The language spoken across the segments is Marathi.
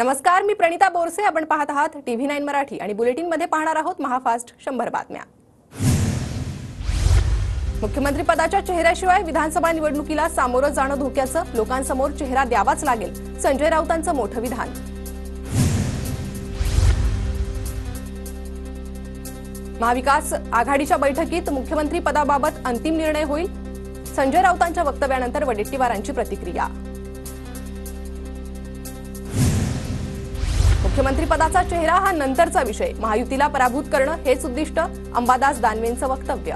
नमस्कार, मी प्रणिता बोरसे. आपण पाहत आहात TV9 मराठी आणि बुलेटिन मध्ये पाहणार आहोत महाफास्ट 100 बातम्या. मुख्यमंत्री पदाच्या चेहऱ्याशिवाय विधानसभा निवडणुकीला सामोरं जाणं धोक्याचं, लोकांसमोर चेहरा द्यावाच लागेल, संजय राऊतांचं मोठं विधान. महाविकास आघाडीच्या बैठकीत मुख्यमंत्री पदाबाबत अंतिम निर्णय होईल, संजय राऊतांच्या वक्तव्यानंतर वडेट्टीवारांची प्रतिक्रिया. मुख्यमंत्री पदाचा चेहरा हा नंतरचा विषय, महायुतीला पराभूत करणं हेच उद्दिष्ट, अंबादास दानवेंचं वक्तव्य.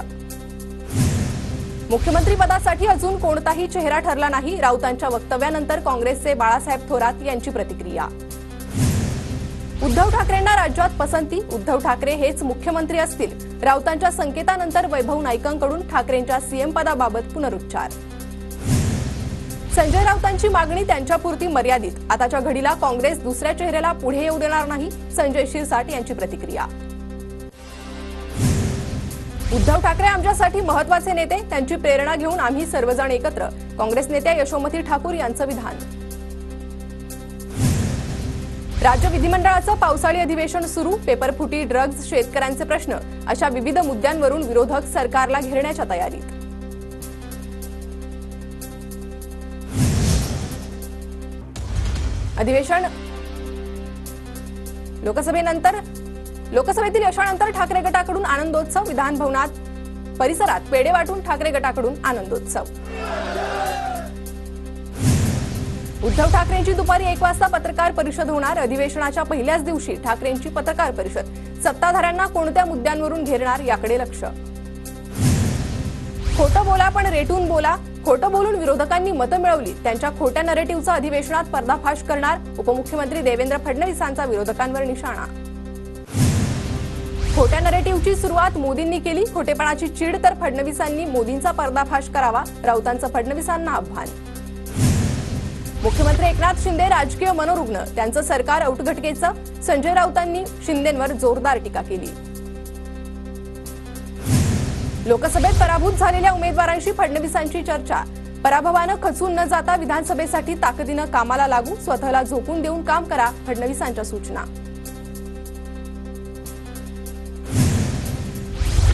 मुख्यमंत्री पदासाठी अजून कोणताही चेहरा ठरला नाही, राऊतांच्या वक्तव्यानंतर काँग्रेसचे बाळासाहेब थोरात यांची प्रतिक्रिया. उद्धव ठाकरेंना राज्यात पसंती, उद्धव ठाकरे हेच मुख्यमंत्री असतील, राऊतांच्या संकेतानंतर वैभव नाईकांकडून ठाकरेंच्या सीएम पदाबाबत पुनरुच्चार. संजय राऊतांची मागणी त्यांच्यापुरती मर्यादित, आताच्या घडीला काँग्रेस दुसऱ्या चेहऱ्याला पुढे येऊ देणार नाही, संजय शिरसाट यांची प्रतिक्रिया. उद्धव ठाकरे आमच्यासाठी महत्त्वाचे नेते, त्यांची प्रेरणा घेऊन आम्ही सर्वजण एकत्र, काँग्रेस नेत्या यशोमती ठाकूर यांचं विधान. राज्य विधिमंडळाचं पावसाळी अधिवेशन सुरू, पेपरफुटी, ड्रग्ज, शेतकऱ्यांचे प्रश्न अशा विविध मुद्द्यांवरून विरोधक सरकारला घेरण्याच्या तयारीत. अधिवेशन लोकसभेतील यशानंतर ठाकरे गटाकडून आनंदोत्सव, विधान भवनात परिसरात पेढे वाटून ठाकरे गटाकडून आनंदोत्सव. उद्धव ठाकरेंची दुपारी 1 वाजता पत्रकार परिषद होणार, अधिवेशनाच्या पहिल्याच दिवशी ठाकरेंची पत्रकार परिषद, सत्ताधाऱ्यांना कोणत्या मुद्द्यांवरून घेरणार याकडे लक्ष. खोटं बोला पण रेटून बोला, खोटं बोलून विरोधकांनी मतं मिळवली, त्यांच्या खोट्या नरेटिव्हचा अधिवेशनात पर्दाफाश करणार, उपमुख्यमंत्री देवेंद्र फडणवीसांचा विरोधकांवर निशाणा. खोट्या नरेटिव्हची सुरुवात मोदींनी केली, खोटेपणाची चीड तर फडणवीसांनी मोदींचा पर्दाफाश करावा, राऊतांचं फडणवीसांना आव्हान. मुख्यमंत्री एकनाथ शिंदे राजकीय मनोरुग्ण, त्यांचं सरकार औटघटकेचं, संजय राऊतांनी शिंदेंवर जोरदार टीका केली. लोकसभेत पराभूत झालेल्या उमेदवारांशी फडणवीसांची चर्चा, पराभवानं खचून न जाता विधानसभेसाठी ताकदीनं कामाला लागू, स्वतःला झोकून देऊन काम करा, फडणवीसांच्या सूचना.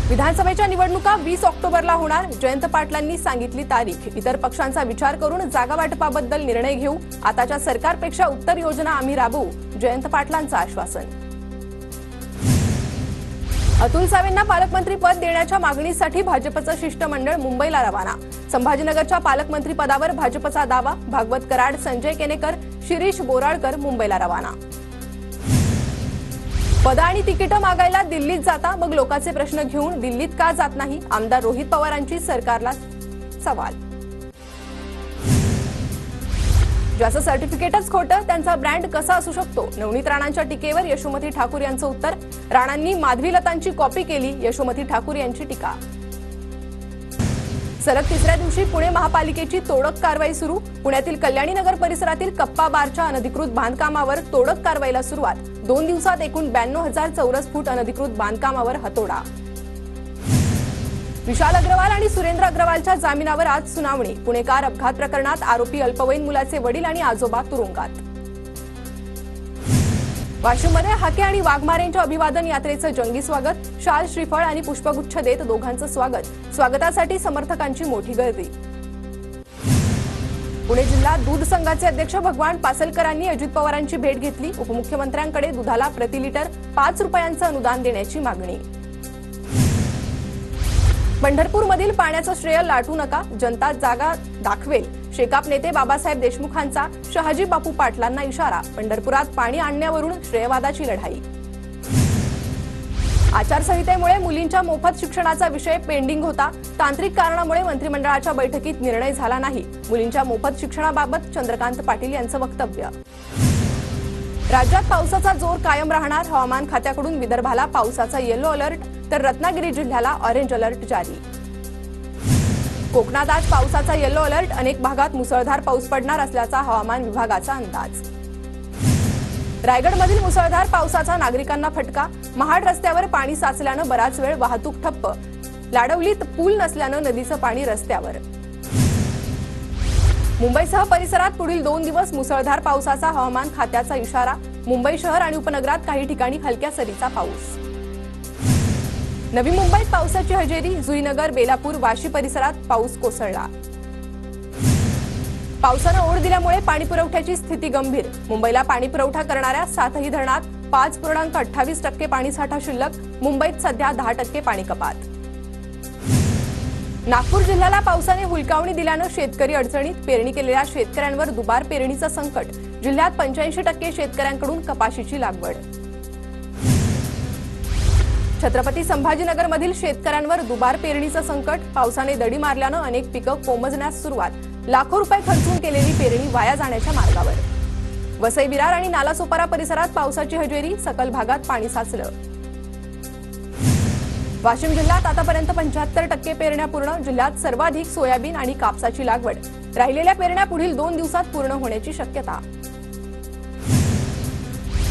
विधानसभेच्या निवडणुका 20 ऑक्टोबरला होणार, जयंत पाटलांनी सांगितली तारीख, इतर पक्षांचा विचार करून जागा वाटपाबद्दल निर्णय घेऊ, आताच्या सरकारपेक्षा उत्तर योजना आम्ही राबवू, जयंत पाटलांचं आश्वासन. अतुल सावेंना पालकमंत्री पद देण्याच्या मागणीसाठी भाजपचं शिष्टमंडळ मुंबईला रवाना, संभाजीनगरच्या पालकमंत्री पदावर भाजपचा दावा, भागवत कराड, संजय केनेकर, शिरीष बोराळकर मुंबईला रवाना. पद आणि तिकीटं मागायला दिल्लीत जाता, मग लोकांचे प्रश्न घेऊन दिल्लीत का जात नाही, आमदार रोहित पवारांची सरकारला सवाल. ज्याचं सर्टिफिकेटच खोटं, त्यांचा ब्रँड कसा असू शकतो, नवनीत राणांच्या टीकेवर यशोमती ठाकूर यांचं उत्तर, राणांनी माधवी लतांची कॉपी केली, यशोमती ठाकूर यांची टीका. सलग तिसऱ्या दिवशी पुणे महापालिकेची तोडक कारवाई सुरू, पुण्यातील कल्याणीनगर परिसरातील कप्पा बारच्या अनधिकृत बांधकामावर तोडक कारवाईला सुरुवात, 2 दिवसात एकूण 92,000 चौरस फूट अनधिकृत बांधकामावर हातोडा. विशाल अग्रवाल आणि सुरेंद्र अग्रवालच्या जामिनावर आज सुनावणी, पुणेकार अपघात प्रकरणात आरोपी अल्पवयीन मुलाचे वडील आणि आजोबा तुरुंगात. वाशिममध्ये हाके आणि वाघमारेंच्या अभिवादन यात्रेचं जंगी स्वागत, शाल, श्रीफळ आणि पुष्पगुच्छ देत दोघांचं स्वागत, स्वागतासाठी समर्थकांची मोठी गर्दी. पुणे जिल्हा दूध संघाचे अध्यक्ष भगवान पासलकरांनी अजित पवारांची भेट घेतली, उपमुख्यमंत्र्यांकडे दुधाला प्रति लिटर 5 रुपयांचं अनुदान देण्याची मागणी. पंढरपूरमधील पाण्याचं श्रेय लाटू नका, जनता जागा दाखवेल, शेकाप नेते बाबासाहेब देशमुखांचा शहाजी बापू पाटलांना इशारा, पंढरपुरात पाणी आणण्यावरून श्रेयवादाची लढाई. आचारसंहितेमुळे मुलींच्या मोफत शिक्षणाचा विषय पेंडिंग होता, तांत्रिक कारणामुळे मंत्रिमंडळाच्या बैठकीत निर्णय झाला नाही, मुलींच्या मोफत शिक्षणाबाबत चंद्रकांत पाटील यांचं वक्तव्य. राज्यात पावसाचा जोर कायम राहणार, हवामान खात्याकडून विदर्भाला पावसाचा येलो अलर्ट, तर रत्नागिरी जिल्ह्याला ऑरेंज अलर्ट जारी. कोकणात आज पावसाचा येलो अलर्ट, अनेक भागात मुसळधार पाऊस पडणार असल्याचा हवामान विभागाचा अंदाज. रायगडमधील मुसळधार पावसाचा नागरिकांना फटका, महाड रस्त्यावर पाणी साचल्यानं बराच वेळ वाहतूक ठप्प, लाडवलीत पूल नसल्यानं नदीचं पाणी रस्त्यावर. मुंबईसह परिसरात पुढील 2 दिवस मुसळधार पावसाचा हवामान खात्याचा इशारा। मुंबई शहर आणि उपनगरात काही ठिकाणी हलक्या सरीचा पाऊस। नवी मुंबईत पावसाची हजेरी। जुईनगर, बेलापूर, वाशी परिसरात पाऊस कोसळला। पावसानं ओढ दिल्यामुळे पाणी पुरवठ्याची स्थिती गंभीर। मुंबईला पाणी पुरवठा करणाऱ्या 7ही धरणात 5.28% पाणीसाठा शिल्लक। मुंबईत सध्या 10% पाणी कपात। नागपूर जिल्ह्याला पावसाने हुलकावणी दिल्यानं शेतकरी अडचणीत। पेरणी केलेल्या शेतकऱ्यांवर दुबार पेरणीचं संकट। जिल्ह्यात 85% शेतकऱ्यांकडून कपाशीची लागवड। छत्रपती संभाजीनगरमधील शेतकऱ्यांवर दुबार पेरणीचं संकट। पावसाने दडी मारल्यानं अनेक पिकं कोमजण्यास सुरुवात। लाखो रुपये खर्चून केलेली पेरणी वाया जाण्याच्या मार्गावर। वसई विरार आणि नालासोपारा परिसरात पावसाची हजेरी। सकल भागात पाणी साचलं। वाशिम जिल्ह्यात आतापर्यंत 75% पेरण्या पूर्ण। जिल्ह्यात सर्वाधिक सोयाबीन आणि कापसाची लागवड। राहिलेल्या पेरण्या पुढील 2 दिवसात पूर्ण होण्याची शक्यता।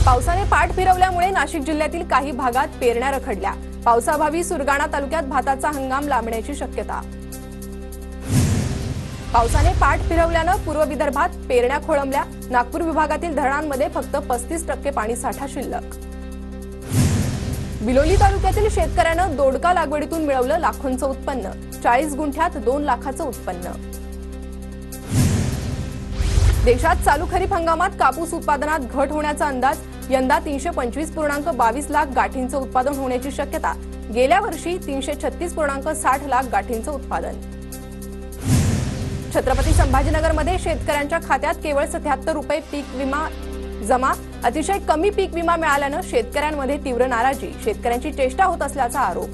पावसाने पाठ फिरवल्यामुळे नाशिक जिल्ह्यातील काही भागात पेरण्या रखडल्या। पावसाअभावी सुरगाणा तालुक्यात भाताचा हंगाम लांबण्याची शक्यता। पावसाने पाठ फिरवल्यानं पूर्व विदर्भात पेरण्या खोळंबल्या। नागपूर विभागातील धरणांमध्ये फक्त 35% पाणीसाठा शिल्लक। बिलोली तालुक्यातील शेतकऱ्यानं दोडका लागवडीतून मिळवलं लाखोंचं उत्पन्न। 40 गुंठ्यात 2 लाखाचं उत्पन्न। देशात चालू खरीप हंगामात कापूस उत्पादनात घट होण्याचा अंदाज। यंदा 325.22 लाख गाठींचं उत्पादन होण्याची शक्यता। गेल्या वर्षी 336.60 लाख गाठींचं उत्पादन। छत्रपती संभाजीनगरमध्ये शेतकऱ्यांच्या खात्यात केवळ 77 रुपये पीक विमा जमा। अतिशय कमी पीक विमा मिळाल्यानं शेतकऱ्यांमध्ये तीव्र नाराजी। शेतकऱ्यांची चेष्टा होत असल्याचा आरोप।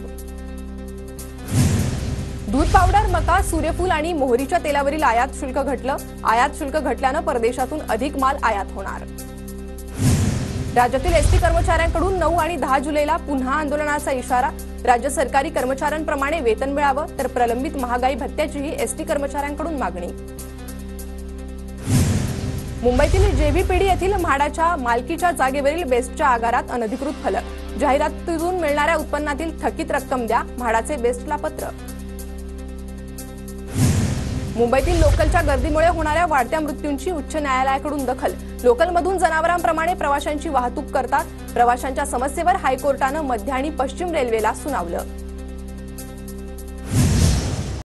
दूध पावडर, मका, सूर्यफूल आणि मोहरीच्या तेलावरील आयात शुल्क घटलं। आयात शुल्क घटल्यानं परदेशातून अधिक माल आयात होणार। राज्यातील एसटी कर्मचाऱ्यांकडून 9 आणि 10 जुलैला पुन्हा आंदोलनाचा इशारा। राज्य सरकारी कर्मचाऱ्यांप्रमाणे वेतन मिळावं तर प्रलंबित महागाई भत्त्याचीही एसटी कर्मचाऱ्यांकडून मागणी। मुंबईतील जेव्हीपीडी येथील म्हाडाच्या मालकीच्या जागेवरील बेस्टच्या आगारात अनधिकृत फलक। जाहिरातीतून मिळणाऱ्या उत्पन्नातील थकीत रक्कम द्या, म्हाडाचे बेस्टला पत्र। मुंबईतील लोकलच्या गर्दीमुळे होणाऱ्या वाढत्या मृत्यूंची उच्च न्यायालयाकडून दखल। लोकलमधून जनावरांप्रमाणे प्रवाशांची वाहतूक करतात। प्रवाशांच्या समस्येवर हायकोर्टानं मध्य आणि पश्चिम रेल्वेला सुनावलं।